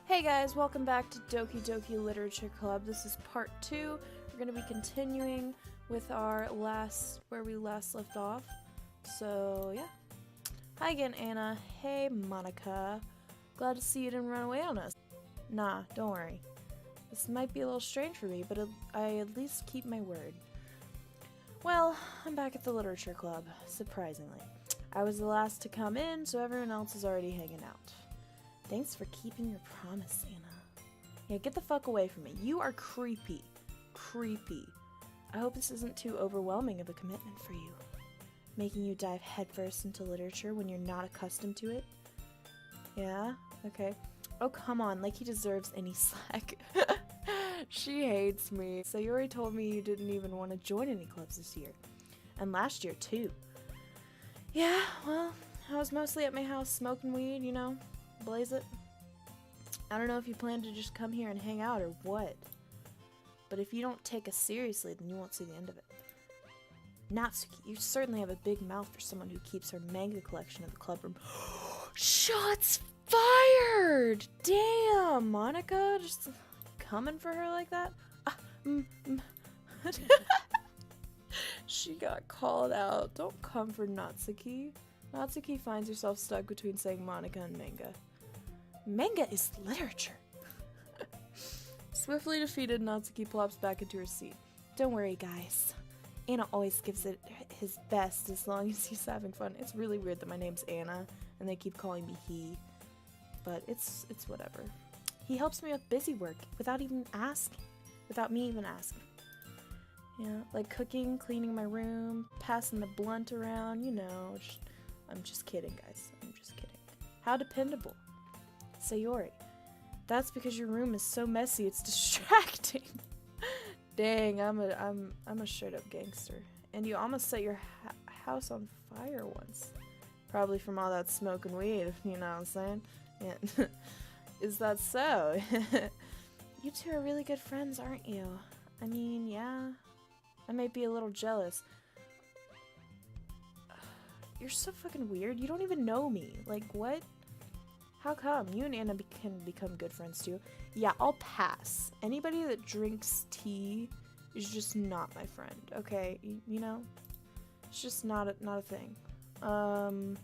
Hey guys, welcome back to Doki Doki Literature Club. This is part 2. We're going to be continuing with where we last left off. So, yeah. Hi again, Anna. Hey, Monica. Glad to see you didn't run away on us. Nah, don't worry. This might be a little strange for me, but I at least keep my word. Well, I'm back at the Literature Club, surprisingly. I was the last to come in, so everyone else is already hanging out. Thanks for keeping your promise, Anna. Yeah, get the fuck away from me. You are creepy. Creepy. I hope this isn't too overwhelming of a commitment for you. Making you dive headfirst into literature when you're not accustomed to it? Yeah? Okay. Oh, come on, like he deserves any slack. She hates me. Sayori told me you didn't even want to join any clubs this year. And last year, too. Yeah, well, I was mostly at my house smoking weed, you know? Blaze it. I don't know if you plan to just come here and hang out or what. But if you don't take us seriously, then you won't see the end of it. Natsuki, you certainly have a big mouth for someone who keeps her manga collection in the club room. Shots fired! Damn, Monica, just coming for her like that? She got called out. Don't come for Natsuki. Natsuki finds herself stuck between saying Monica and manga. Manga is literature. Swiftly defeated, Natsuki plops back into her seat. Don't worry, guys. Anna always gives it his best as long as he's having fun. It's really weird that my name's Anna and they keep calling me he. But it's whatever. He helps me with busy work without me even asking. Yeah, like cooking, cleaning my room, passing the blunt around, you know. I'm just kidding, guys. I'm just kidding. How dependable. Sayori. That's because your room is so messy, it's distracting. Dang, I'm a straight up gangster. And you almost set your house on fire once. Probably from all that smoke and weed, you know what I'm saying? Yeah. Is that so? You two are really good friends, aren't you? I mean, yeah. I might be a little jealous. You're so fucking weird. You don't even know me. Like, what? How come? You and Anna can become good friends, too. Yeah, I'll pass. Anybody that drinks tea is just not my friend, okay? You know? It's just not a thing. Oh,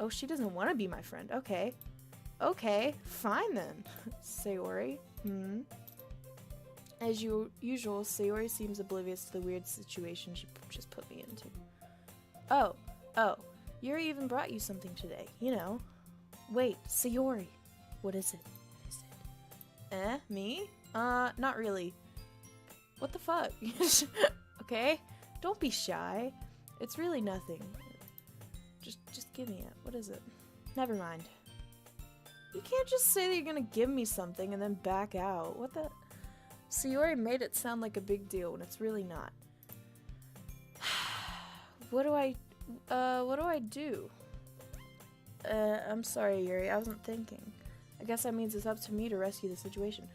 she doesn't want to be my friend. Okay. Okay, fine then. Sayori. As usual, Sayori seems oblivious to the weird situation she just put me into. Oh, Yuri even brought you something today, you know. Wait, Sayori. What is it? Me? Not really. What the fuck? Okay? Don't be shy. It's really nothing. Just give me it. What is it? Never mind. You can't just say that you're gonna give me something and then back out. What the? Sayori made it sound like a big deal when it's really not. What do I do? I'm sorry, Yuri, I wasn't thinking. I guess that means it's up to me to rescue the situation.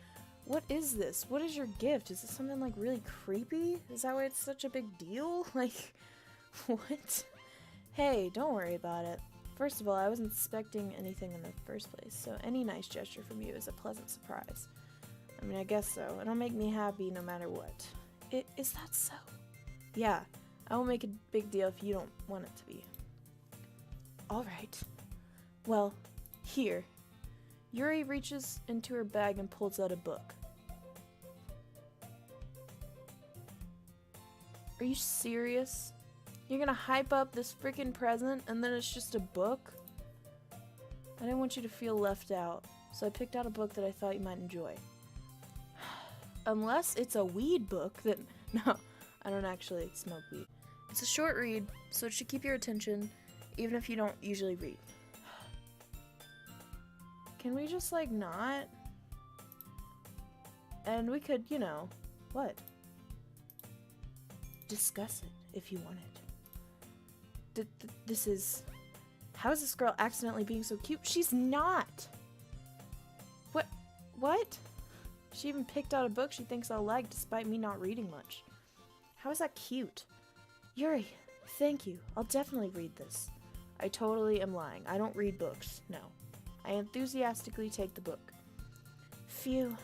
What is this? What is your gift? Is it something, like, really creepy? Is that why it's such a big deal? Like, what? Hey, don't worry about it. First of all, I wasn't expecting anything in the first place, so any nice gesture from you is a pleasant surprise. I mean, I guess so. It'll make me happy no matter what. Is that so? Yeah. I won't make a big deal if you don't want it to be. Alright. Well, here. Yuri reaches into her bag and pulls out a book. Are you serious? You're gonna hype up this freaking present and then it's just a book? I didn't want you to feel left out, so I picked out a book that I thought you might enjoy. Unless it's a weed book, then no, I don't actually smoke weed. It's a short read, so it should keep your attention, even if you don't usually read. Can we just, like, not? And we could, you know, what? Discuss it, if you wanted. This is... How is this girl accidentally being so cute? She's not! What? She even picked out a book she thinks I'll like, despite me not reading much. How is that cute? Yuri, thank you. I'll definitely read this. I totally am lying. I don't read books. No. I enthusiastically take the book. Phew.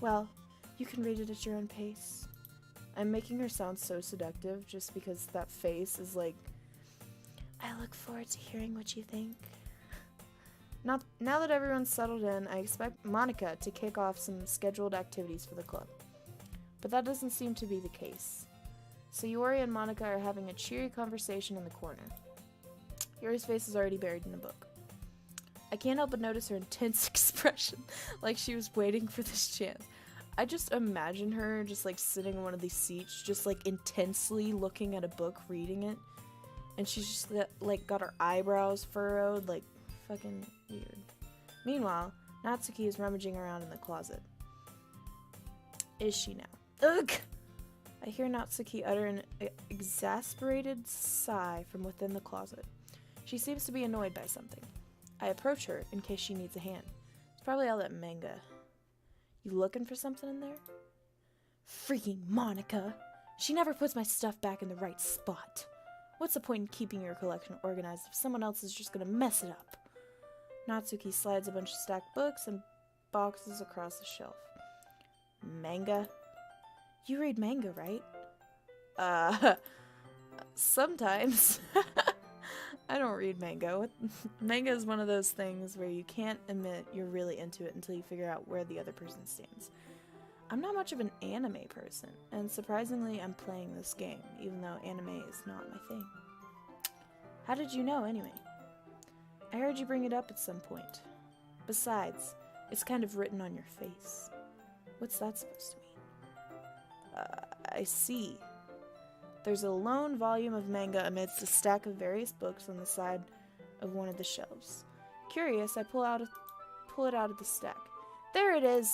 Well, you can read it at your own pace. I'm making her sound so seductive just because that face is like, I look forward to hearing what you think. Now that everyone's settled in, I expect Monica to kick off some scheduled activities for the club. But that doesn't seem to be the case. Sayori and Monica are having a cheery conversation in the corner. Yuri's face is already buried in the book. I can't help but notice her intense expression, like she was waiting for this chance. I just imagine her just like sitting in one of these seats, just like intensely looking at a book, reading it, and she's just like got her eyebrows furrowed, like fucking weird. Meanwhile, Natsuki is rummaging around in the closet. Is she now? Ugh! I hear Natsuki utter an exasperated sigh from within the closet. She seems to be annoyed by something. I approach her in case she needs a hand. It's probably all that manga. You looking for something in there? Freaking Monica! She never puts my stuff back in the right spot. What's the point in keeping your collection organized if someone else is just gonna mess it up? Natsuki slides a bunch of stacked books and boxes across the shelf. Manga? You read manga, right? Sometimes. I don't read manga. Manga is one of those things where you can't admit you're really into it until you figure out where the other person stands. I'm not much of an anime person, and surprisingly I'm playing this game, even though anime is not my thing. How did you know, anyway? I heard you bring it up at some point. Besides, it's kind of written on your face. What's that supposed to mean? I see. There's a lone volume of manga amidst a stack of various books on the side of one of the shelves. Curious, I pull it out of the stack. There it is!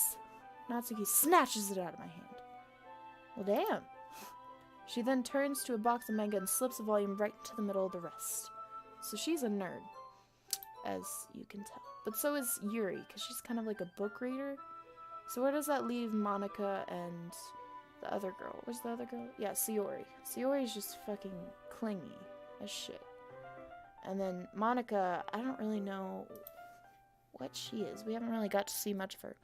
Natsuki snatches it out of my hand. Well, damn. She then turns to a box of manga and slips a volume right into the middle of the rest. So she's a nerd, as you can tell. But so is Yuri, because she's kind of like a book reader. So where does that leave Monica and the other girl? Where's the other girl? Yeah, Sayori. Sayori's just fucking clingy as shit. And then Monica, I don't really know what she is. We haven't really got to see much of her.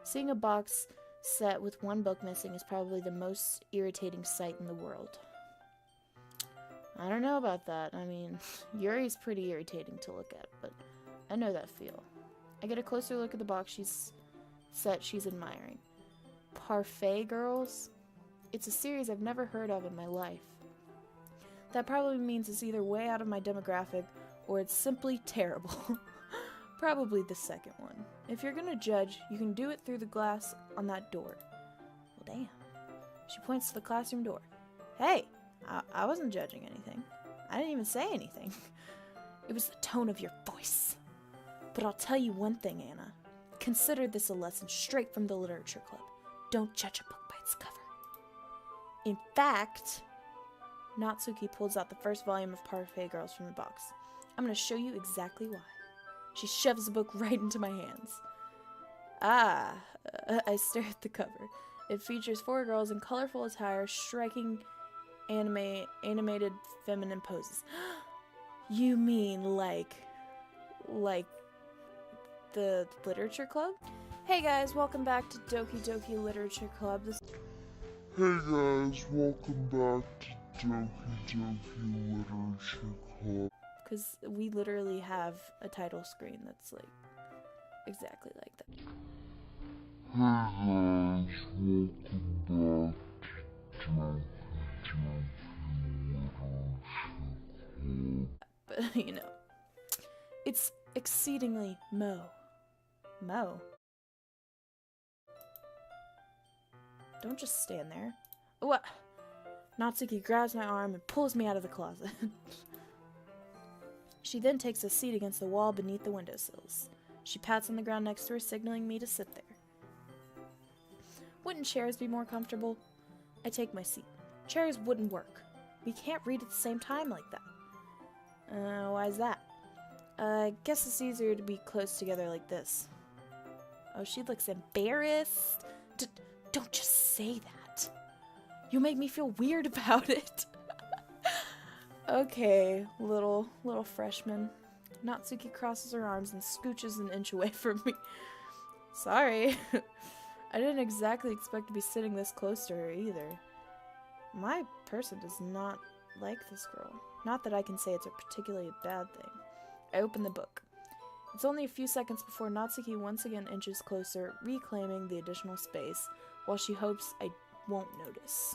Seeing a box set with one book missing is probably the most irritating sight in the world. I don't know about that. I mean, Yuri's pretty irritating to look at, but I know that feel. I get a closer look at the box she's admiring. Parfait Girls? It's a series I've never heard of in my life. That probably means it's either way out of my demographic or it's simply terrible. Probably the second one. If you're gonna judge, you can do it through the glass on that door. Well, damn. She points to the classroom door. Hey, I wasn't judging anything. I didn't even say anything. It was the tone of your voice. But I'll tell you one thing, Anna. Consider this a lesson straight from the Literature Club. Don't judge a book by its cover. In fact, Natsuki pulls out the first volume of Parfait Girls from the box. I'm going to show you exactly why. She shoves the book right into my hands. I stare at the cover. It features 4 girls in colorful attire, striking animated feminine poses. You mean like the Literature Club? Hey guys, welcome back to Doki Doki Literature Club. Hey guys, welcome back to Doki Doki Literature Club. Because we literally have a title screen that's like exactly like that. Hey guys, welcome back to Doki Doki Literature Club. But, you know, it's exceedingly Mo. Don't just stand there. What? Natsuki grabs my arm and pulls me out of the closet. She then takes a seat against the wall beneath the windowsills. She pats on the ground next to her, signaling me to sit there. Wouldn't chairs be more comfortable? I take my seat. Chairs wouldn't work. We can't read at the same time like that. Why is that? I guess it's easier to be close together like this. Oh, she looks embarrassed. Don't just say that. You make me feel weird about it. Okay, little freshman. Natsuki crosses her arms and scooches an inch away from me. Sorry. I didn't exactly expect to be sitting this close to her either. My person does not like this girl. Not that I can say it's a particularly bad thing. I open the book. It's only a few seconds before Natsuki once again inches closer, reclaiming the additional space, while she hopes I won't notice.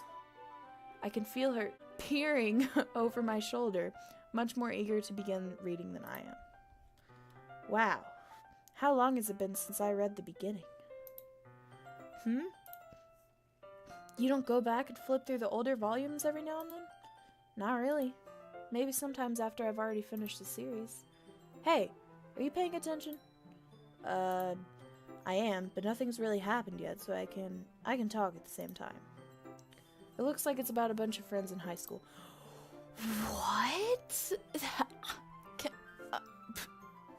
I can feel her peering over my shoulder, much more eager to begin reading than I am. Wow. How long has it been since I read the beginning? You don't go back and flip through the older volumes every now and then? Not really. Maybe sometimes after I've already finished the series. Hey, are you paying attention? I am, but nothing's really happened yet, so I can talk at the same time. It looks like it's about a bunch of friends in high school. What?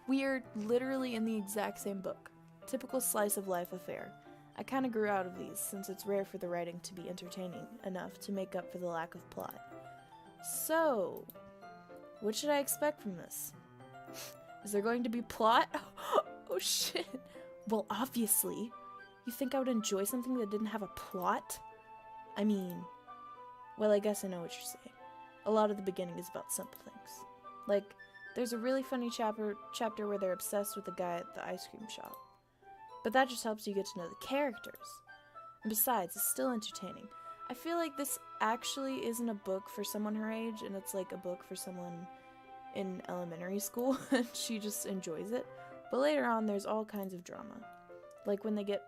We're literally in the exact same book. Typical slice of life affair. I kinda grew out of these, since it's rare for the writing to be entertaining enough to make up for the lack of plot. So, what should I expect from this? Is there going to be plot? Oh shit. Well, obviously. You think I would enjoy something that didn't have a plot? I mean, well, I guess I know what you're saying. A lot of the beginning is about simple things. Like, there's a really funny chapter where they're obsessed with the guy at the ice cream shop. But that just helps you get to know the characters. And besides, it's still entertaining. I feel like this actually isn't a book for someone her age, and it's like a book for someone in elementary school, and she just enjoys it. But later on, there's all kinds of drama. Like when they get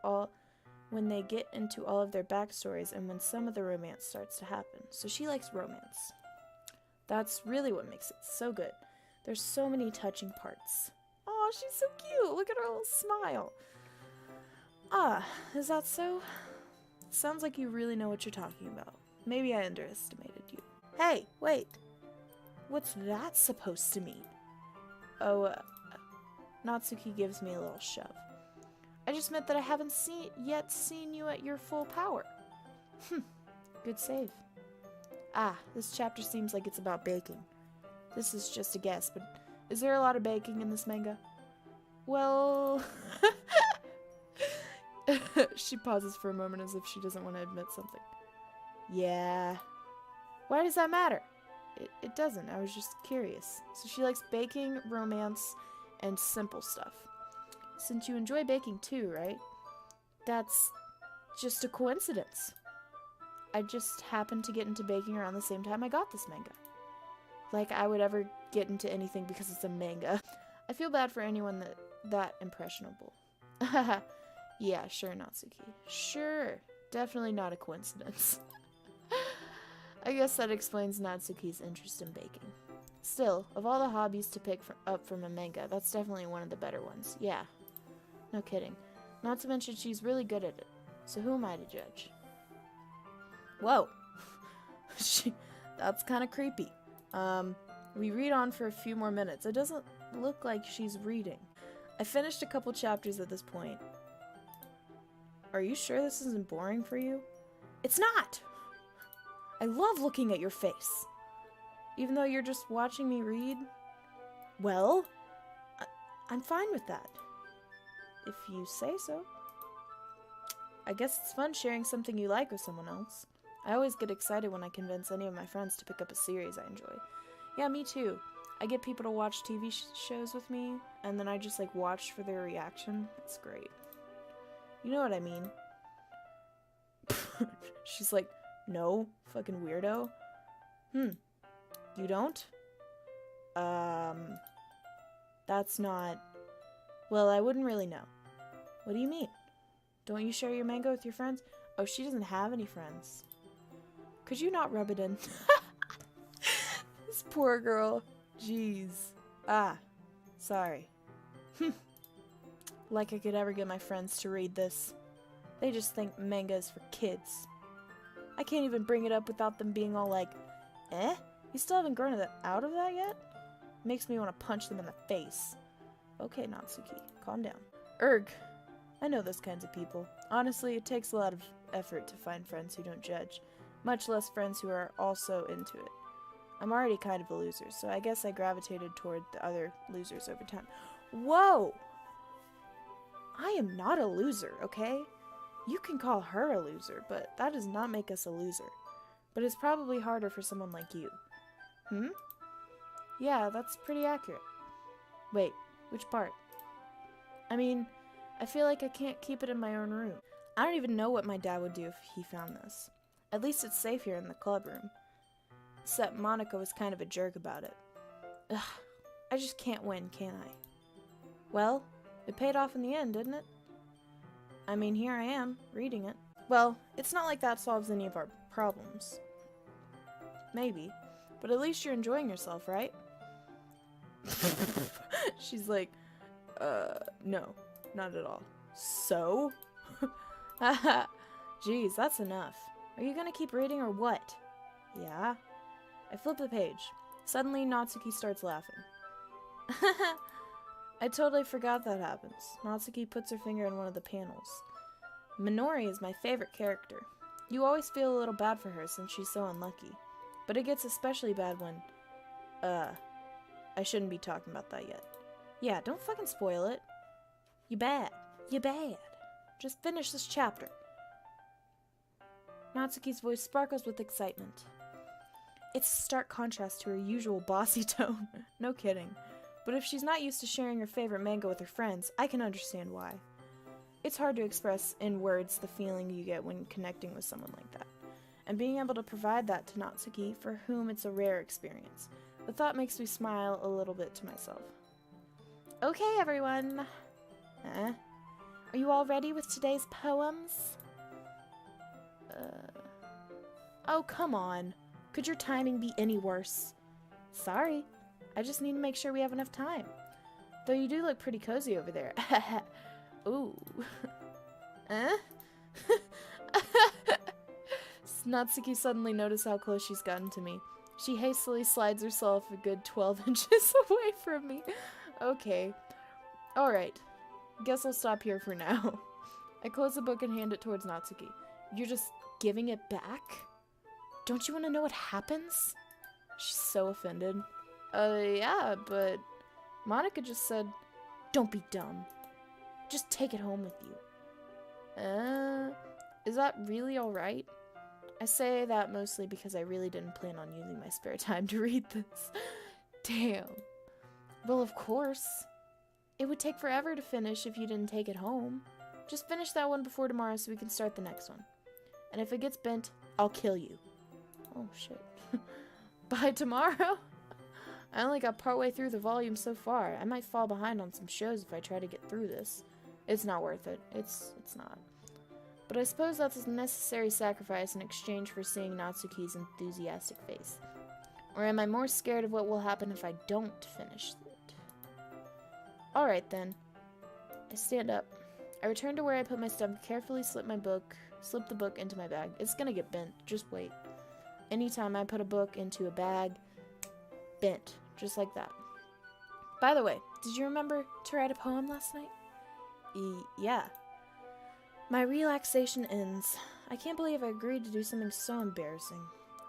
into all of their backstories and when some of the romance starts to happen. So she likes romance. That's really what makes it so good. There's so many touching parts. Oh, she's so cute. Look at her little smile. Ah, is that so? Sounds like you really know what you're talking about. Maybe I underestimated you. Hey, wait. What's that supposed to mean? Oh, Natsuki gives me a little shove. I just meant that I haven't yet seen you at your full power. Good save. Ah, this chapter seems like it's about baking. This is just a guess, but is there a lot of baking in this manga? Well... She pauses for a moment as if she doesn't want to admit something. Yeah. Why does that matter? It doesn't. I was just curious. So she likes baking, romance, and simple stuff. Since you enjoy baking too, right? That's just a coincidence. I just happened to get into baking around the same time I got this manga. Like I would ever get into anything because it's a manga. I feel bad for anyone that impressionable. Yeah, sure, Natsuki. Sure. Definitely not a coincidence. I guess that explains Natsuki's interest in baking. Still, of all the hobbies to pick up from a manga, that's definitely one of the better ones. Yeah. No kidding. Not to mention she's really good at it. So who am I to judge? Whoa. That's kind of creepy. We read on for a few more minutes. It doesn't look like she's reading. I finished a couple chapters at this point. Are you sure this isn't boring for you? It's not! I love looking at your face. Even though you're just watching me read? Well, I'm fine with that. If you say so. I guess it's fun sharing something you like with someone else. I always get excited when I convince any of my friends to pick up a series I enjoy. Yeah, me too. I get people to watch TV shows with me, and then I just watch for their reaction. It's great. You know what I mean? She's like, no, fucking weirdo. You don't? That's not... Well, I wouldn't really know. What do you mean? Don't you share your manga with your friends? Oh, she doesn't have any friends. Could you not rub it in? This poor girl. Jeez. Ah, sorry. Like I could ever get my friends to read this. They just think manga is for kids. I can't even bring it up without them being all like, eh? You still haven't grown out of that yet? Makes me want to punch them in the face. Okay, Natsuki, calm down. Erg, I know those kinds of people. Honestly, it takes a lot of effort to find friends who don't judge, much less friends who are also into it. I'm already kind of a loser, so I guess I gravitated toward the other losers over time. Whoa! I am not a loser, okay? You can call her a loser, but that does not make us a loser. But it's probably harder for someone like you. Hmm? Yeah, that's pretty accurate. Wait, which part? I mean, I feel like I can't keep it in my own room. I don't even know what my dad would do if he found this. At least it's safe here in the club room. Except Monica was kind of a jerk about it. Ugh, I just can't win, can I? Well, it paid off in the end, didn't it? I mean, here I am, reading it. Well, it's not like that solves any of our problems. Maybe. But at least you're enjoying yourself, right? She's like, no, not at all. So? Haha. Jeez, that's enough. Are you gonna keep reading or what? Yeah. I flip the page. Suddenly, Natsuki starts laughing. I totally forgot that happens. Natsuki puts her finger in one of the panels. Minori is my favorite character. You always feel a little bad for her since she's so unlucky. But it gets especially bad when... I shouldn't be talking about that yet. Yeah, don't fucking spoil it. You bad. You bad. Just finish this chapter. Natsuki's voice sparkles with excitement. It's a stark contrast to her usual bossy tone. No kidding. But if she's not used to sharing her favorite manga with her friends, I can understand why. It's hard to express in words the feeling you get when connecting with someone like that. And being able to provide that to Natsuki, for whom it's a rare experience. The thought makes me smile a little bit to myself. Okay, everyone. Are you all ready with today's poems? Oh, come on. Could your timing be any worse? Sorry. I just need to make sure we have enough time. Though you do look pretty cozy over there. Ooh. Natsuki suddenly noticed how close she's gotten to me. She hastily slides herself a good 12 inches away from me. Okay. Alright. Guess I'll stop here for now. I close the book and hand it towards Natsuki. You're just giving it back? Don't you want to know what happens? She's so offended. Yeah, but Monica just said, don't be dumb. Just take it home with you. Is that really alright? I say that mostly because I really didn't plan on using my spare time to read this. Damn. Well, of course. It would take forever to finish if you didn't take it home. Just finish that one before tomorrow so we can start the next one. And if it gets bent, I'll kill you. Oh, shit. By tomorrow? I only got partway through the volume so far. I might fall behind on some shows if I try to get through this. It's not worth it. It's not. But I suppose that's a necessary sacrifice in exchange for seeing Natsuki's enthusiastic face. Or am I more scared of what will happen if I don't finish it? Alright then. I stand up. I return to where I put my stuff, carefully slip the book into my bag. It's gonna get bent. Just wait. Anytime I put a book into a bag, bent. Just like that. By the way, did you remember to write a poem last night? Yeah. My relaxation ends. I can't believe I agreed to do something so embarrassing.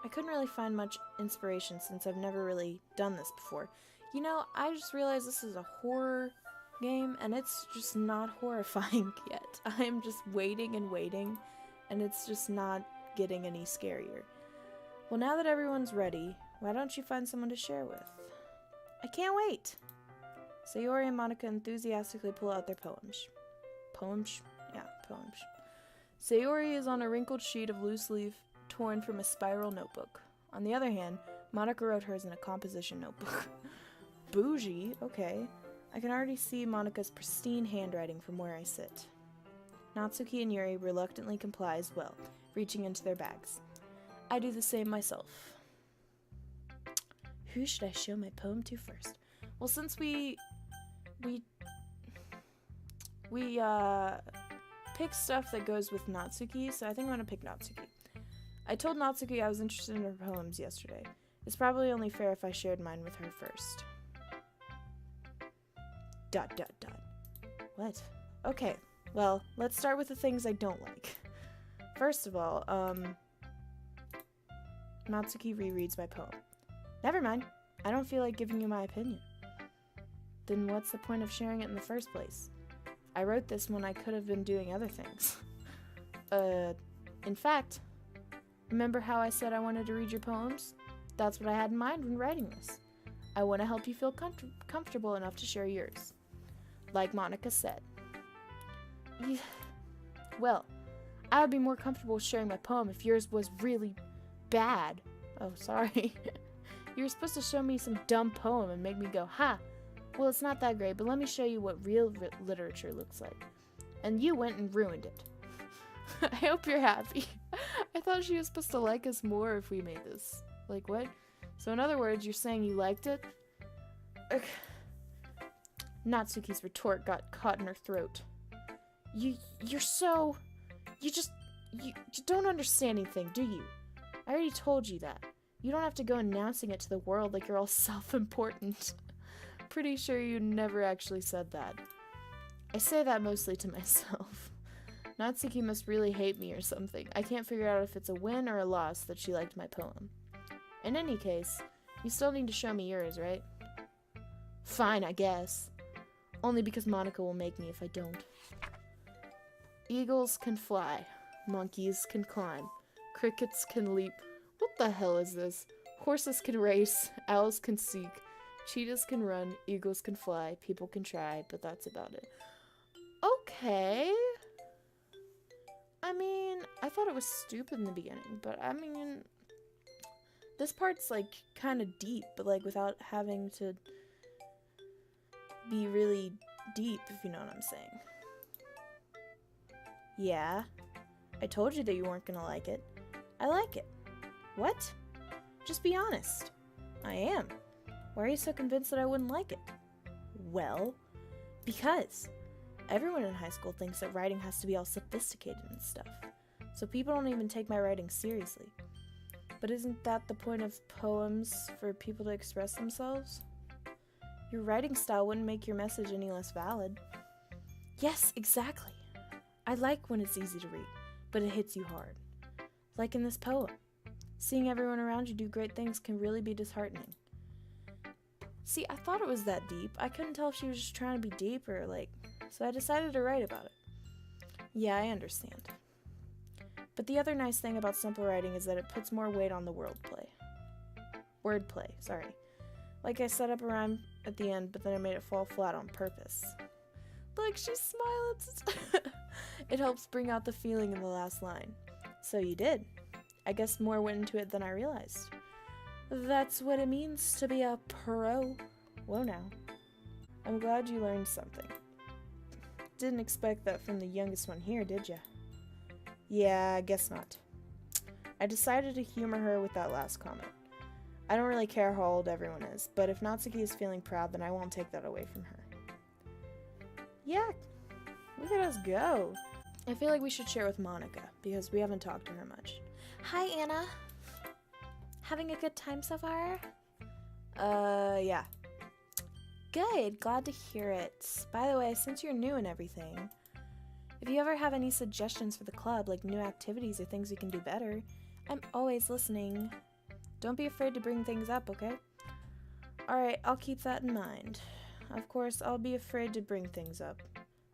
I couldn't really find much inspiration since I've never really done this before. You know, I just realized this is a horror game, and it's just not horrifying yet. I'm just waiting and waiting, and it's just not getting any scarier. Well, now that everyone's ready, why don't you find someone to share with? I can't wait! Sayori and Monica enthusiastically pull out their poems. Poems? Yeah, poems. Sayori is on a wrinkled sheet of loose leaf torn from a spiral notebook. On the other hand, Monica wrote hers in a composition notebook. Bougie? Okay. I can already see Monica's pristine handwriting from where I sit. Natsuki and Yuri reluctantly comply as well, reaching into their bags. I do the same myself. Who should I show my poem to first? Well, since we pick stuff that goes with Natsuki, so I think I'm gonna pick Natsuki. I told Natsuki I was interested in her poems yesterday. It's probably only fair if I shared mine with her first. ... What? Okay, well, let's start with the things I don't like. First of all, Natsuki rereads my poem. Never mind. I don't feel like giving you my opinion. Then what's the point of sharing it in the first place? I wrote this when I could have been doing other things. In fact, remember how I said I wanted to read your poems? That's what I had in mind when writing this. I want to help you feel comfortable enough to share yours. Like Monica said. Well, I would be more comfortable sharing my poem if yours was really bad. Oh, sorry. You were supposed to show me some dumb poem and make me go, ha! Well, it's not that great, but let me show you what real literature looks like. And you went and ruined it. I hope you're happy. I thought she was supposed to like us more if we made this. Like, what? So in other words, you're saying you liked it? Ugh. Natsuki's retort got caught in her throat. You don't understand anything, do you? I already told you that. You don't have to go announcing it to the world like you're all self-important. Pretty sure you never actually said that. I say that mostly to myself. Natsuki must really hate me or something. I can't figure out if it's a win or a loss that she liked my poem. In any case, you still need to show me yours, right? Fine, I guess. Only because Monica will make me if I don't. Eagles can fly. Monkeys can climb. Crickets can leap. What the hell is this? Horses can race. Owls can seek. Cheetahs can run. Eagles can fly. People can try, but that's about it. Okay. I mean, I thought it was stupid in the beginning, but I mean, this part's like kind of deep, but like without having to be really deep, if you know what I'm saying. Yeah, I told you that you weren't gonna like it. I like it. What? Just be honest. I am. Why are you so convinced that I wouldn't like it? Well, because everyone in high school thinks that writing has to be all sophisticated and stuff. So people don't even take my writing seriously. But isn't that the point of poems, for people to express themselves? Your writing style wouldn't make your message any less valid. Yes, exactly. I like when it's easy to read, but it hits you hard. Like in this poem. Seeing everyone around you do great things can really be disheartening. See, I thought it was that deep. I couldn't tell if she was just trying to be deep or like... So I decided to write about it. Yeah, I understand. But the other nice thing about simple writing is that it puts more weight on the wordplay, sorry. Like I set up a rhyme at the end, but then I made it fall flat on purpose. Look, she smiles. It helps bring out the feeling in the last line. So you did. I guess more went into it than I realized. That's what it means to be a pro. Whoa now. I'm glad you learned something. Didn't expect that from the youngest one here, did ya? Yeah, I guess not. I decided to humor her with that last comment. I don't really care how old everyone is, but if Natsuki is feeling proud, then I won't take that away from her. Yeah, look at us go. I feel like we should share with Monica, because we haven't talked to her much. Hi, Anna. Having a good time so far? Yeah. Good, glad to hear it. By the way, since you're new and everything, if you ever have any suggestions for the club, like new activities or things we can do better, I'm always listening. Don't be afraid to bring things up, okay? Alright, I'll keep that in mind. Of course, I'll be afraid to bring things up.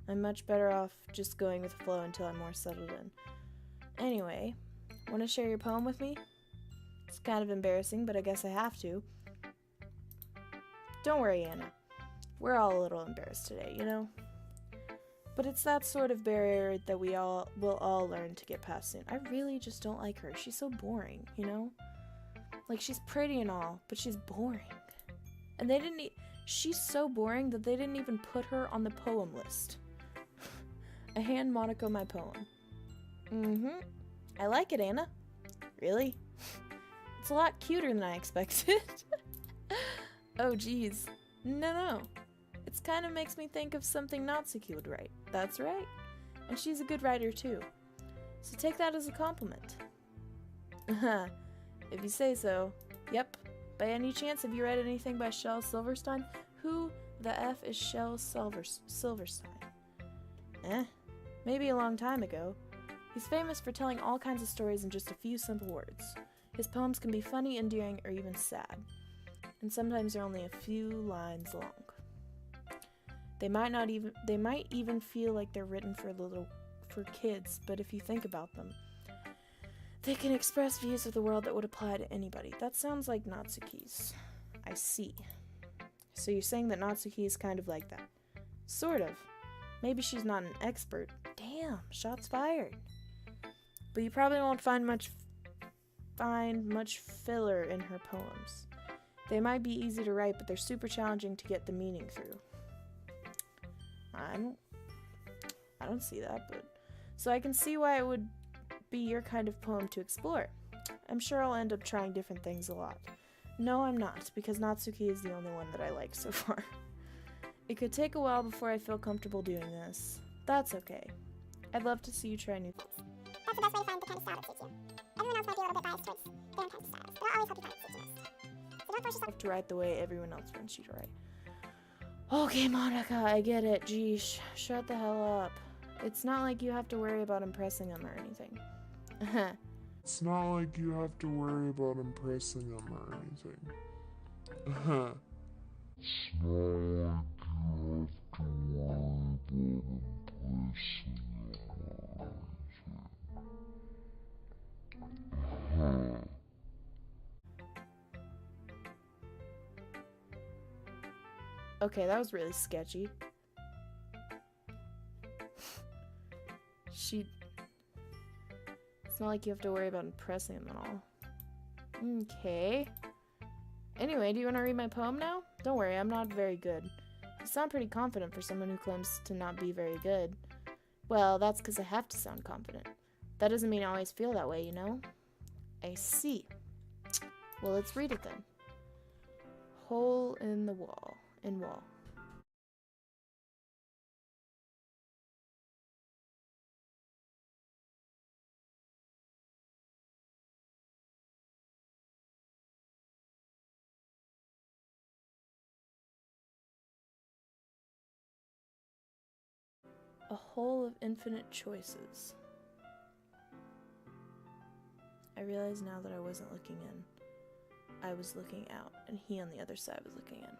I'm much better off just going with the flow until I'm more settled in. Anyway, want to share your poem with me? It's kind of embarrassing, but I guess I have to. Don't worry, Anna. We're all a little embarrassed today, you know? But it's that sort of barrier that we all will all learn to get past soon. I really just don't like her. She's so boring, you know? Like, she's pretty and all, but she's boring. And they didn't she's so boring that they didn't even put her on the poem list. I hand Monica my poem. I like it, Anna. Really? It's a lot cuter than I expected. Oh, geez. No. It kind of makes me think of something Natsuki would write. That's right. And she's a good writer, too. So take that as a compliment. If you say so. Yep. By any chance, have you read anything by Shel Silverstein? Who the F is Shel Silverstein? Maybe a long time ago. He's famous for telling all kinds of stories in just a few simple words. His poems can be funny, endearing, or even sad. and sometimes they're only a few lines long. They might even feel like they're written for kids, but if you think about them, they can express views of the world that would apply to anybody. That sounds like Natsuki's. I see. So you're saying that Natsuki is kind of like that? Sort of. Maybe she's not an expert. Damn, shots fired. But you probably won't find much filler in her poems. They might be easy to write, but they're super challenging to get the meaning through. I don't see that, but... So I can see why it would be your kind of poem to explore. I'm sure I'll end up trying different things a lot. No, I'm not, because Natsuki is the only one that I like so far. It could take a while before I feel comfortable doing this. That's okay. I'd love to see you try new things. That's the best way to find the kind of style that suits you. Everyone else might be a little bit biased towards their own kind of styles, but I'll always help you find what suits you most. So don't force yourself To write the way everyone else wants you to write. Okay, Monica, I get it. Geesh, shut the hell up. It's not like you have to worry about impressing them or anything. It's not like you have to worry about impressing them or anything. It's not like you have to worry about impressing them or anything. Okay, that was really sketchy. It's not like you have to worry about impressing them at all. Okay. Anyway, do you want to read my poem now? Don't worry, I'm not very good. You sound pretty confident for someone who claims to not be very good. Well, that's because I have to sound confident. That doesn't mean I always feel that way, you know? I see. Well, let's read it then. Hole in the wall. Wall. A hole of infinite choices. I realize now that I wasn't looking in. I was looking out, and he on the other side was looking in.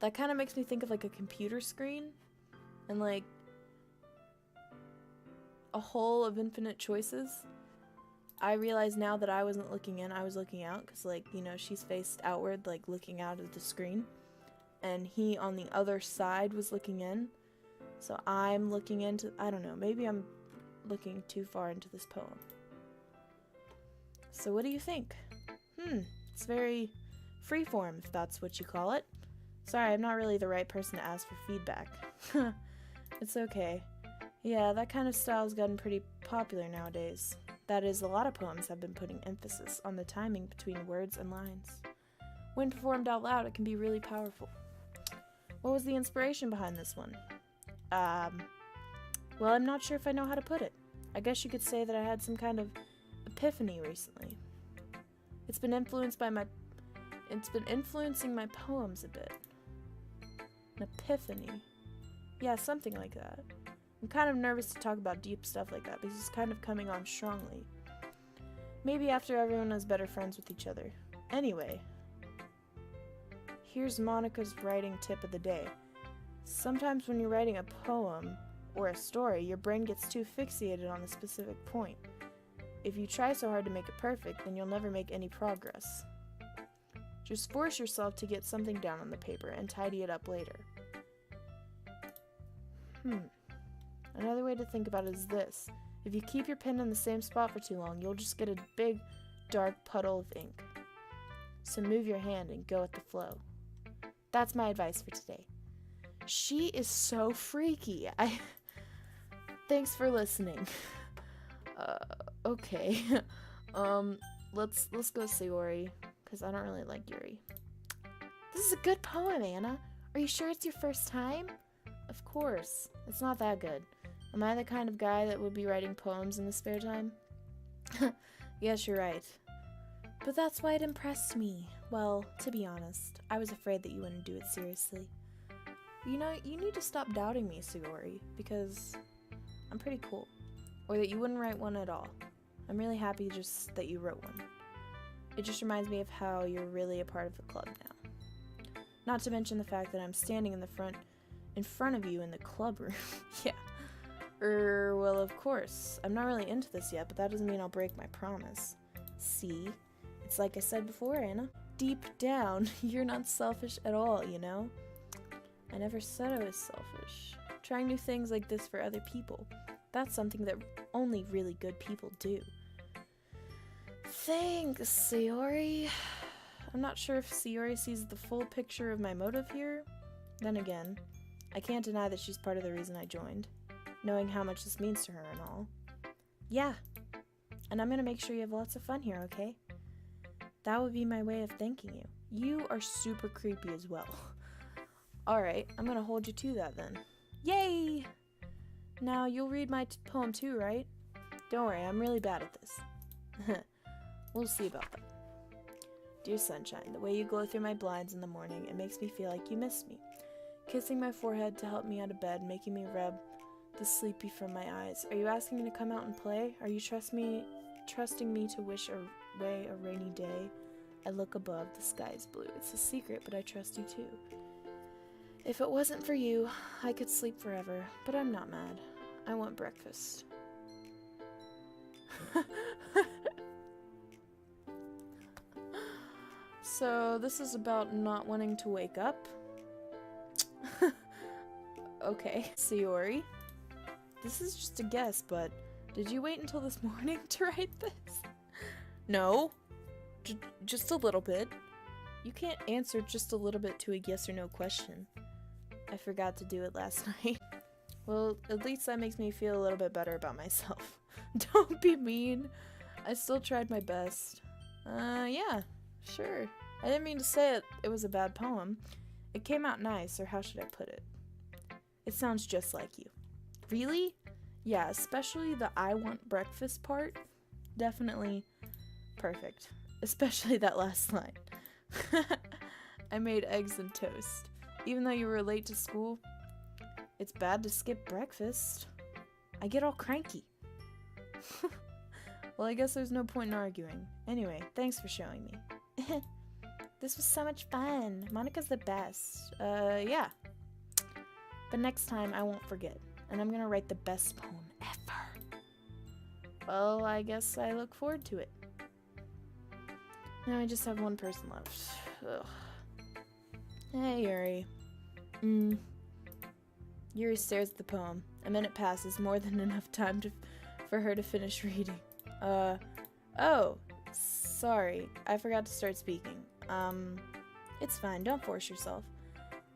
That kind of makes me think of like a computer screen, and like a hole of infinite choices. I realize now that I wasn't looking in, I was looking out, because like, you know, she's faced outward, like looking out of the screen, and he on the other side was looking in. So I'm looking into, I don't know, maybe I'm looking too far into this poem. So what do you think? It's very freeform, if that's what you call it. Sorry, I'm not really the right person to ask for feedback. It's okay. Yeah, that kind of style's gotten pretty popular nowadays. That is, a lot of poems have been putting emphasis on the timing between words and lines. When performed out loud, it can be really powerful. What was the inspiration behind this one? Well, I'm not sure if I know how to put it. I guess you could say that I had some kind of epiphany recently. It's been influencing my poems a bit. An epiphany. Yeah, something like that. I'm kind of nervous to talk about deep stuff like that because it's kind of coming on strongly. Maybe after everyone is better friends with each other. Anyway, here's Monica's writing tip of the day. Sometimes when you're writing a poem or a story, your brain gets too fixated on a specific point. If you try so hard to make it perfect, then you'll never make any progress. Just force yourself to get something down on the paper and tidy it up later. Another way to think about it is this. If you keep your pen in the same spot for too long, you'll just get a big, dark puddle of ink. So move your hand and go with the flow. That's my advice for today. She is so freaky. Thanks for listening. Okay. Let's go see Ori, because I don't really like Yuri. This is a good poem, Anna. Are you sure it's your first time? Of course. It's not that good. Am I the kind of guy that would be writing poems in the spare time? Yes, you're right. But that's why it impressed me. Well, to be honest, I was afraid that you wouldn't do it seriously. You know, you need to stop doubting me, Sugori, because I'm pretty cool. Or that you wouldn't write one at all. I'm really happy just that you wrote one. It just reminds me of how you're really a part of the club now. Not to mention the fact that I'm standing in front of you in the club room. Yeah. Well, of course. I'm not really into this yet, but that doesn't mean I'll break my promise. See? It's like I said before, Anna. Deep down, you're not selfish at all, you know? I never said I was selfish. Trying new things like this for other people. That's something that only really good people do. Thanks, Sayori. I'm not sure if Sayori sees the full picture of my motive here. Then again, I can't deny that she's part of the reason I joined, knowing how much this means to her and all. Yeah, and I'm gonna make sure you have lots of fun here, okay? That would be my way of thanking you. You are super creepy as well. Alright, I'm gonna hold you to that then. Yay! Now, you'll read my poem too, right? Don't worry, I'm really bad at this. We'll see about that. Dear sunshine, the way you glow through my blinds in the morning, it makes me feel like you miss me. Kissing my forehead to help me out of bed, making me rub the sleepy from my eyes. Are you asking me to come out and play? Are you trusting me to wish away a rainy day? I look above, the sky is blue. It's a secret, but I trust you too. If it wasn't for you, I could sleep forever, but I'm not mad. I want breakfast. So, this is about not wanting to wake up. Okay, Sayori. This is just a guess, but did you wait until this morning to write this? No. Just a little bit. You can't answer just a little bit to a yes or no question. I forgot to do it last night. Well, at least that makes me feel a little bit better about myself. Don't be mean. I still tried my best. Yeah, sure. I didn't mean to say it was a bad poem. It came out nice, or how should I put it? It sounds just like you. Really? Yeah, especially the I want breakfast part. Definitely perfect. Especially that last line. I made eggs and toast. Even though you were late to school, it's bad to skip breakfast. I get all cranky. Well, I guess there's no point in arguing. Anyway, thanks for showing me. This was so much fun. Monica's the best. Yeah. But next time, I won't forget. And I'm gonna write the best poem ever. Well, I guess I look forward to it. Now I just have one person left. Ugh. Hey, Yuri. Yuri stares at the poem. A minute passes, more than enough time for her to finish reading. Oh, sorry. I forgot to start speaking. It's fine. Don't force yourself.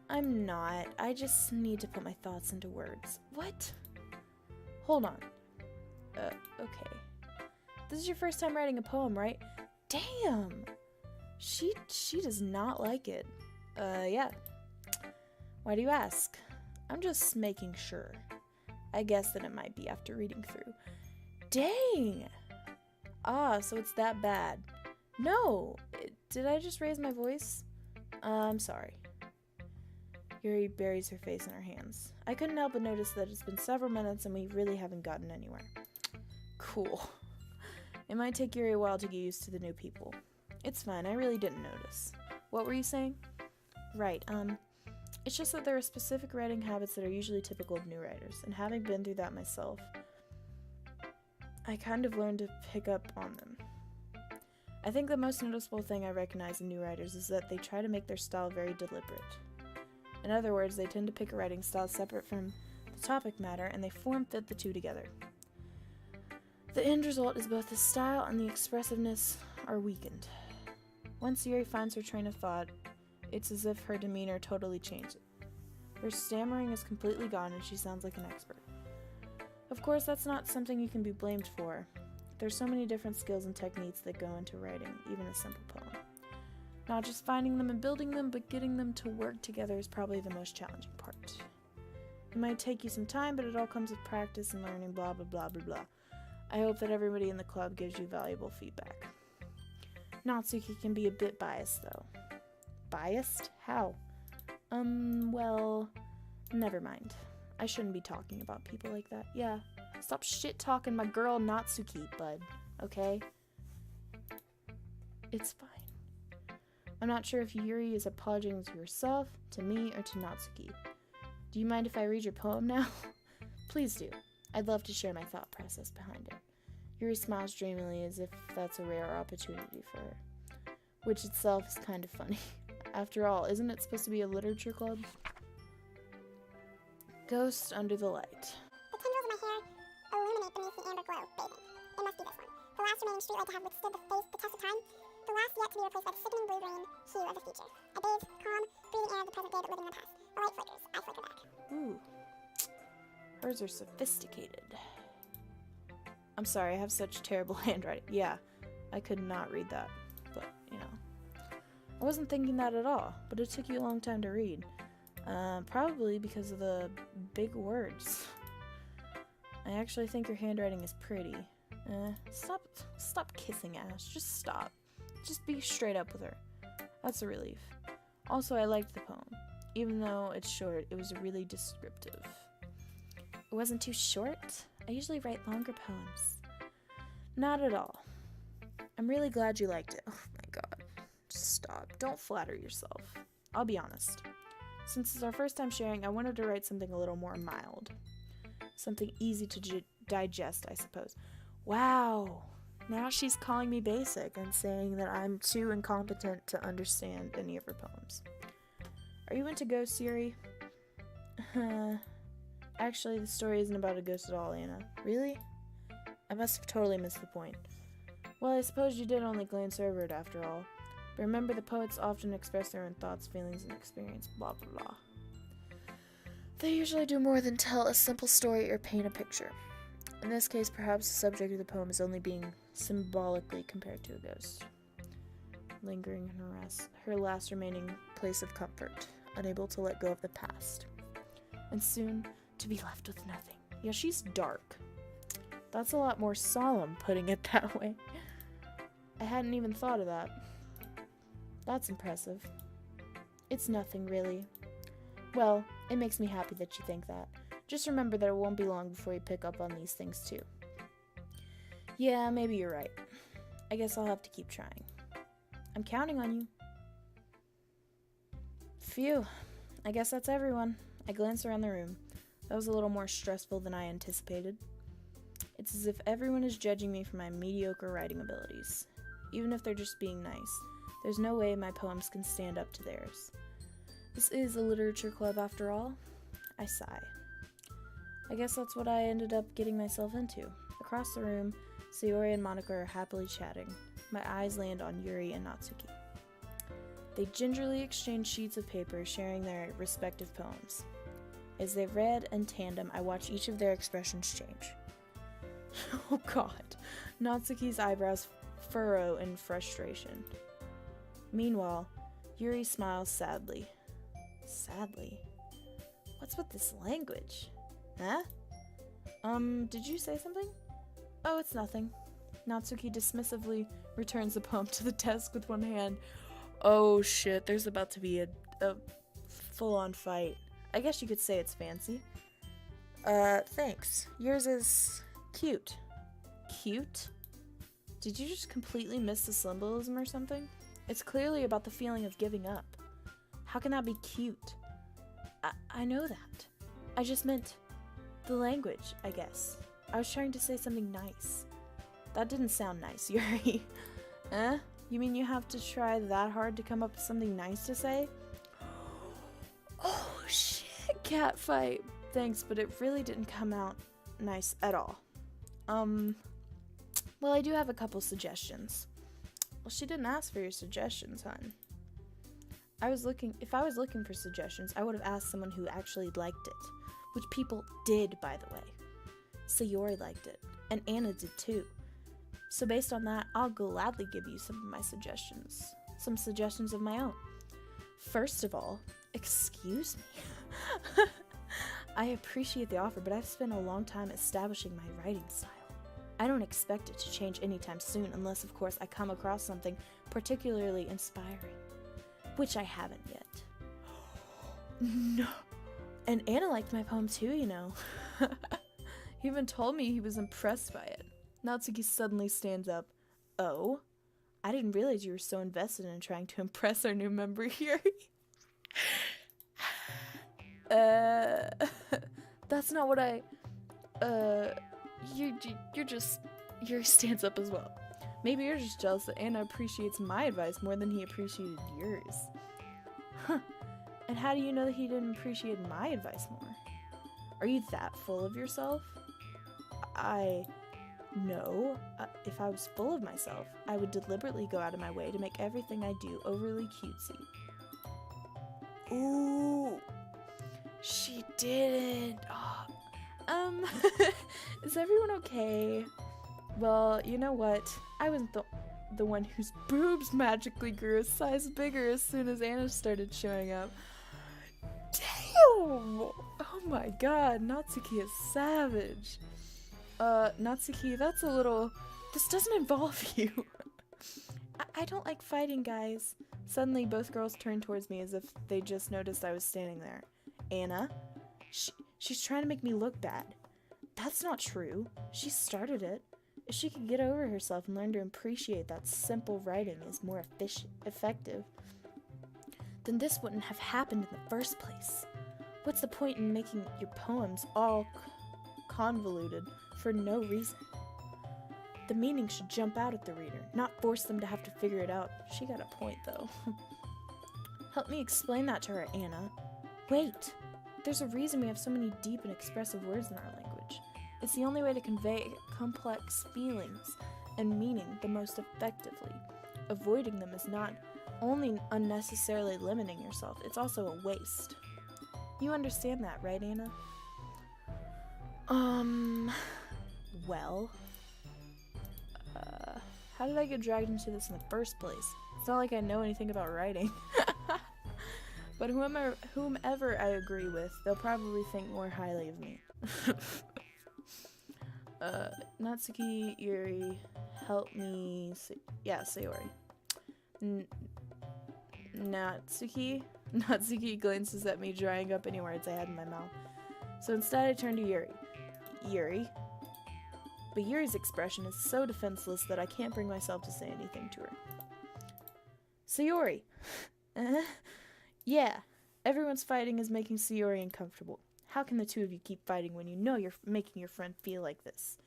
I'm not. I just need to put my thoughts into words. What? Hold on. Okay. This is your first time writing a poem, right? Damn! She does not like it. Yeah. Why do you ask? I'm just making sure. I guess that it might be after reading through. Dang! Ah, so it's that bad. No! Did I just raise my voice? I'm sorry. Yuri buries her face in her hands. I couldn't help but notice that it's been several minutes and we really haven't gotten anywhere. Cool. It might take Yuri a while to get used to the new people. It's fine, I really didn't notice. What were you saying? Right, it's just that there are specific writing habits that are usually typical of new writers, and having been through that myself, I kind of learned to pick up on them. I think the most noticeable thing I recognize in new writers is that they try to make their style very deliberate. In other words, they tend to pick a writing style separate from the topic matter, and they form-fit the two together. The end result is both the style and the expressiveness are weakened. Once Yuri finds her train of thought, it's as if her demeanor totally changes. Her stammering is completely gone and she sounds like an expert. Of course, that's not something you can be blamed for. There's so many different skills and techniques that go into writing, even a simple poem. Not just finding them and building them, but getting them to work together is probably the most challenging part. It might take you some time, but it all comes with practice and learning, blah blah blah blah blah. I hope that everybody in the club gives you valuable feedback. Natsuki can be a bit biased, though. Biased? How? Well, never mind. I shouldn't be talking about people like that. Yeah. Stop shit-talking my girl Natsuki, bud. Okay? It's fine. I'm not sure if Yuri is apologizing to herself, to me, or to Natsuki. Do you mind if I read your poem now? Please do. I'd love to share my thought process behind it. Yuri smiles dreamily as if that's a rare opportunity for her, which itself is kind of funny. After all, isn't it supposed to be a literature club? Ghost under the light. The tendrils of my hair illuminate beneath the amber glow, bathing. It must be this one. The last remaining streetlight to have withstood the test of time. The last yet to be replaced by the sickening blue-green hue of the future. A bathed, calm, breathing air of the present day but living in the past. The light flickers. I flicker back. Ooh. Hers are sophisticated. I'm sorry, I have such terrible handwriting. Yeah, I could not read that. But, you know. I wasn't thinking that at all, but it took you a long time to read. Probably because of the big words. I actually think your handwriting is pretty. Stop kissing Ash. Just stop. Just be straight up with her. That's a relief. Also, I liked the poem. Even though it's short, it was really descriptive. It wasn't too short. I usually write longer poems. Not at all. I'm really glad you liked it. Oh my god. Just stop. Don't flatter yourself. I'll be honest. Since it's our first time sharing, I wanted to write something a little more mild. Something easy to digest, I suppose. Wow! Now she's calling me basic and saying that I'm too incompetent to understand any of her poems. Are you into ghosts, Yuri? Actually, the story isn't about a ghost at all, Anna. Really? I must have totally missed the point. Well, I suppose you did only glance over it after all. But remember, the poets often express their own thoughts, feelings, and experience, blah blah blah. They usually do more than tell a simple story or paint a picture. In this case, perhaps the subject of the poem is only being symbolically compared to a ghost, lingering in her last remaining place of comfort, unable to let go of the past, and soon to be left with nothing. Yeah, she's dark. That's a lot more solemn, putting it that way. I hadn't even thought of that. That's impressive. It's nothing, really. Well, it makes me happy that you think that. Just remember that it won't be long before you pick up on these things, too. Yeah, maybe you're right. I guess I'll have to keep trying. I'm counting on you. Phew. I guess that's everyone. I glanced around the room. That was a little more stressful than I anticipated. It's as if everyone is judging me for my mediocre writing abilities. Even if they're just being nice, there's no way my poems can stand up to theirs. This is a literature club after all. I sigh. I guess that's what I ended up getting myself into. Across the room, Sayori and Monica are happily chatting. My eyes land on Yuri and Natsuki. They gingerly exchange sheets of paper, sharing their respective poems. As they read in tandem, I watch each of their expressions change. Oh god. Natsuki's eyebrows furrow in frustration. Meanwhile, Yuri smiles sadly. Sadly? What's with this language? Huh? Did you say something? Oh, it's nothing. Natsuki dismissively returns the poem to the desk with one hand. Oh shit, there's about to be a full-on fight. I guess you could say it's fancy. Thanks. Yours is cute. Cute? Did you just completely miss the symbolism or something? It's clearly about the feeling of giving up. How can that be cute? I know that. I just meant the language, I guess. I was trying to say something nice. That didn't sound nice, Yuri. Eh? You mean you have to try that hard to come up with something nice to say? Oh shit, catfight. Thanks, but it really didn't come out nice at all. Well, I do have a couple suggestions. Well, she didn't ask for your suggestions, hon. If I was looking for suggestions, I would have asked someone who actually liked it. Which people did, by the way. Sayori liked it, and Anna did too. So based on that, I'll gladly give you some of my suggestions. Some suggestions of my own. First of all, excuse me. I appreciate the offer, but I've spent a long time establishing my writing style. I don't expect it to change anytime soon, unless, of course, I come across something particularly inspiring. Which I haven't yet. No. And Anna liked my poem too, you know. He even told me he was impressed by it. Natsuki suddenly stands up. Oh? I didn't realize you were so invested in trying to impress our new member here. That's not what I... Yuri stands up as well. Maybe you're just jealous that Anna appreciates my advice more than he appreciated yours. Huh. And how do you know that he didn't appreciate my advice more? Are you that full of yourself? No. If I was full of myself, I would deliberately go out of my way to make everything I do overly cutesy. Ooh. She didn't. Oh. Is everyone okay? Well, you know what? I wasn't the one whose boobs magically grew a size bigger as soon as Anna started showing up. Damn! Oh my god, Natsuki is savage. Natsuki, that's a little... This doesn't involve you. I don't like fighting, guys. Suddenly, both girls turned towards me as if they just noticed I was standing there. Anna? She's trying to make me look bad. That's not true. She started it. If she could get over herself and learn to appreciate that simple writing is more effective, then this wouldn't have happened in the first place. What's the point in making your poems all convoluted for no reason? The meaning should jump out at the reader, not force them to have to figure it out. She got a point, though. Help me explain that to her, Anna. Wait! There's a reason we have so many deep and expressive words in our language. It's the only way to convey complex feelings and meaning the most effectively. Avoiding them is not only unnecessarily limiting yourself, it's also a waste. You understand that, right, Anna? Well... how did I get dragged into this in the first place? It's not like I know anything about writing. But whomever I agree with, they'll probably think more highly of me. Natsuki, Yuri, help me... Sayori. Natsuki? Natsuki glances at me, drying up any words I had in my mouth. So instead I turn to Yuri. Yuri? But Yuri's expression is so defenseless that I can't bring myself to say anything to her. Sayori! Yeah, everyone's fighting is making Sayori uncomfortable. How can the two of you keep fighting when you know you're making your friend feel like this?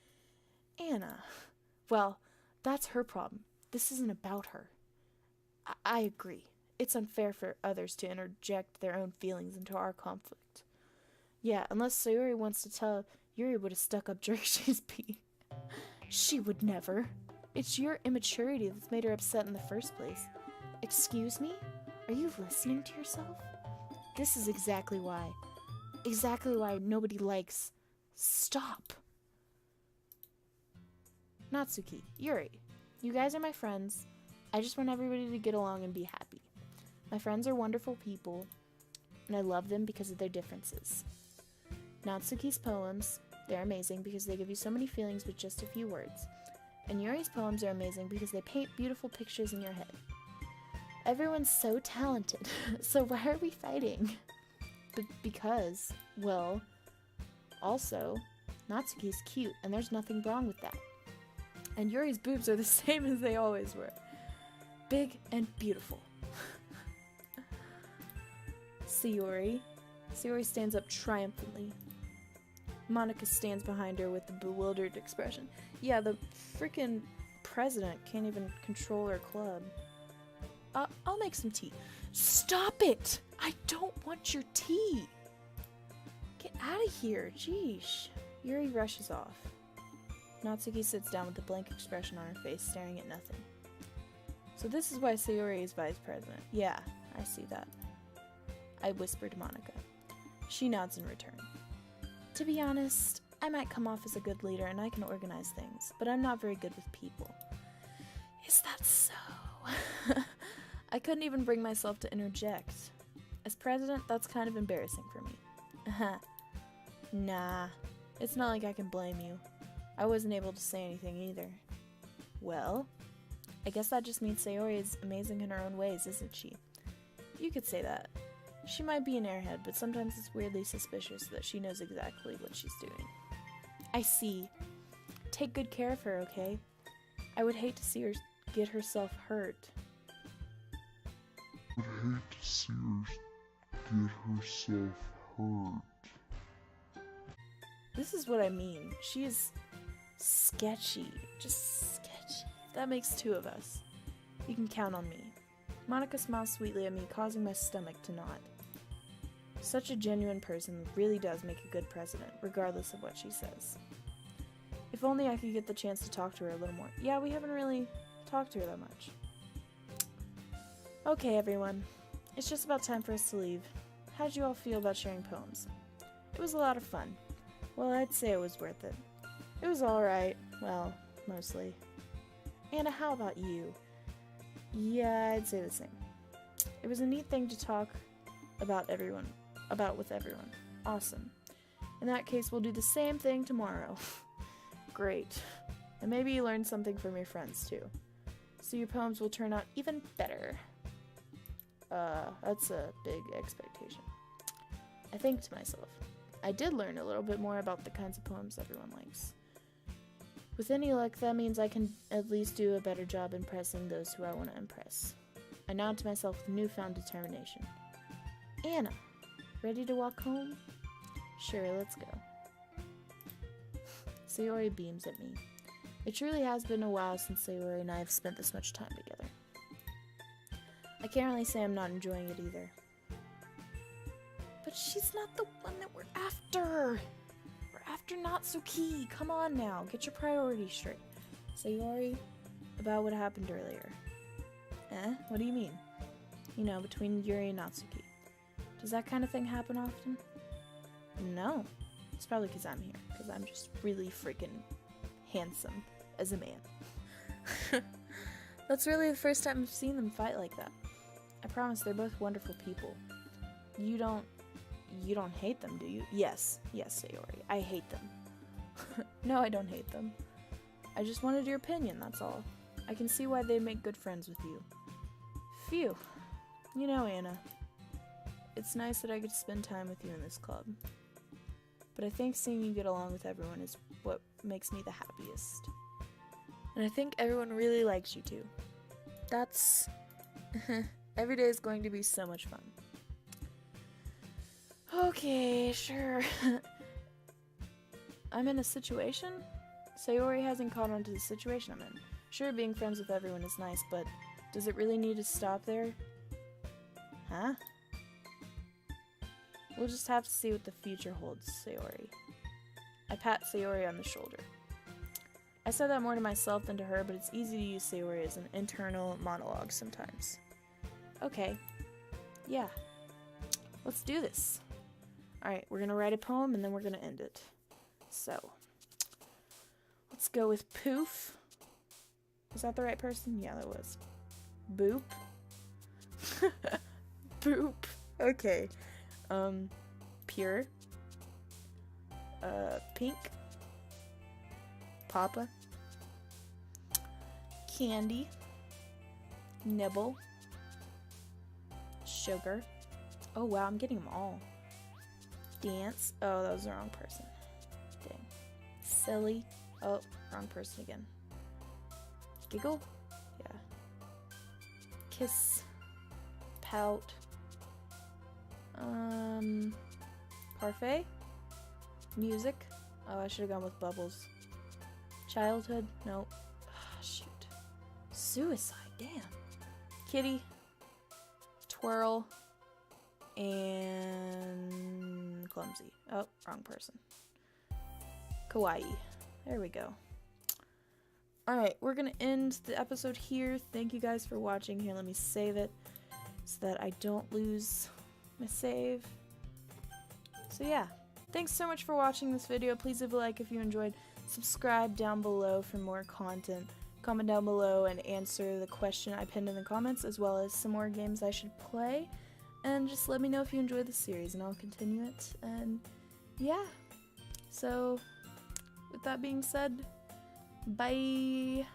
Anna. Well, that's her problem. This isn't about her. I agree. It's unfair for others to interject their own feelings into our conflict. Yeah, unless Sayori wants to tell Yuri what a stuck-up jerk she's being. She would never. It's your immaturity that's made her upset in the first place. Excuse me? Are you listening to yourself? This is exactly why. Exactly why nobody likes... Stop. Natsuki, Yuri, you guys are my friends. I just want everybody to get along and be happy. My friends are wonderful people, and I love them because of their differences. Natsuki's poems, they're amazing because they give you so many feelings with just a few words. And Yuri's poems are amazing because they paint beautiful pictures in your head. Everyone's so talented, so why are we fighting? Because, well, also, Natsuki's cute, and there's nothing wrong with that. And Yuri's boobs are the same as they always were. Big and beautiful. Sayori. Sayori stands up triumphantly. Monica stands behind her with a bewildered expression. Yeah, the freaking president can't even control her club. I'll make some tea. Stop it! I don't want your tea! Get out of here, jeesh. Yuri rushes off. Natsuki sits down with a blank expression on her face, staring at nothing. So this is why Sayori is vice president. Yeah, I see that. I whisper to Monica. She nods in return. To be honest, I might come off as a good leader and I can organize things, but I'm not very good with people. Is that so? I couldn't even bring myself to interject. As president, that's kind of embarrassing for me. Nah, it's not like I can blame you. I wasn't able to say anything either. Well, I guess that just means Sayori is amazing in her own ways, isn't she? You could say that. She might be an airhead, but sometimes it's weirdly suspicious that she knows exactly what she's doing. I see. Take good care of her, okay? I would hate to see her get herself hurt. I would hate to see her get herself hurt. This is what I mean. She is sketchy. Just sketchy. That makes two of us. You can count on me. Monica smiles sweetly at me, causing my stomach to knot. Such a genuine person really does make a good president, regardless of what she says. If only I could get the chance to talk to her a little more. Yeah, we haven't really talked to her that much. Okay, everyone. It's just about time for us to leave. How did you all feel about sharing poems? It was a lot of fun. Well, I'd say it was worth it. It was alright. Well, mostly. Anna, how about you? Yeah, I'd say the same. It was a neat thing to talk about with everyone. Awesome. In that case, we'll do the same thing tomorrow. Great. And maybe you learned something from your friends, too. So your poems will turn out even better. That's a big expectation. I think to myself, I did learn a little bit more about the kinds of poems everyone likes. With any luck, that means I can at least do a better job impressing those who I want to impress. I nod to myself with newfound determination. Anna, ready to walk home? Sure, let's go. Sayori beams at me. It truly has been a while since Sayori and I have spent this much time together. I can't really say I'm not enjoying it either. But she's not the one that we're after! We're after Natsuki! Come on now, get your priorities straight. Sayori, about what happened earlier. What do you mean? You know, between Yuri and Natsuki. Does that kind of thing happen often? No. It's probably because I'm here, because I'm just really freaking handsome as a man. That's really the first time I've seen them fight like that. I promise they're both wonderful people. You don't hate them, do you? Yes, Sayori, I hate them. No, I don't hate them. I just wanted your opinion, that's all. I can see why they make good friends with you. Phew. You know, Anna, it's nice that I get to spend time with you in this club. But I think seeing you get along with everyone is what makes me the happiest. And I think everyone really likes you too. That's... Every day is going to be so much fun. Okay, sure. I'm in a situation? Sayori hasn't caught on to the situation I'm in. Sure, being friends with everyone is nice, but does it really need to stop there? Huh? We'll just have to see what the future holds, Sayori. I pat Sayori on the shoulder. I said that more to myself than to her, but it's easy to use Sayori as an internal monologue sometimes. Okay. Yeah. Let's do this. Alright, we're gonna write a poem and then we're gonna end it. So, let's go with Poof. Was that the right person? Yeah, that was. Boop. Boop. Okay. Pure. Pink. Papa. Candy. Nibble. Sugar. Oh wow, I'm getting them all. Dance. Oh, that was the wrong person. Dang. Silly. Oh, wrong person again. Giggle? Yeah. Kiss. Pout. Parfait? Music? Oh, I should have gone with bubbles. Childhood? Nope. Shoot. Suicide, damn. Kitty. Twirl. And clumsy. Oh, wrong person. Kawaii. There we go. Alright, we're gonna end the episode here. Thank you guys for watching. Here, let me save it so that I don't lose my save. So yeah, thanks so much for watching this video. Please leave a like if you enjoyed. Subscribe down below for more content. Comment down below and answer the question I pinned in the comments, as well as some more games I should play. And just let me know if you enjoyed the series and I'll continue it. And yeah, so with that being said, bye!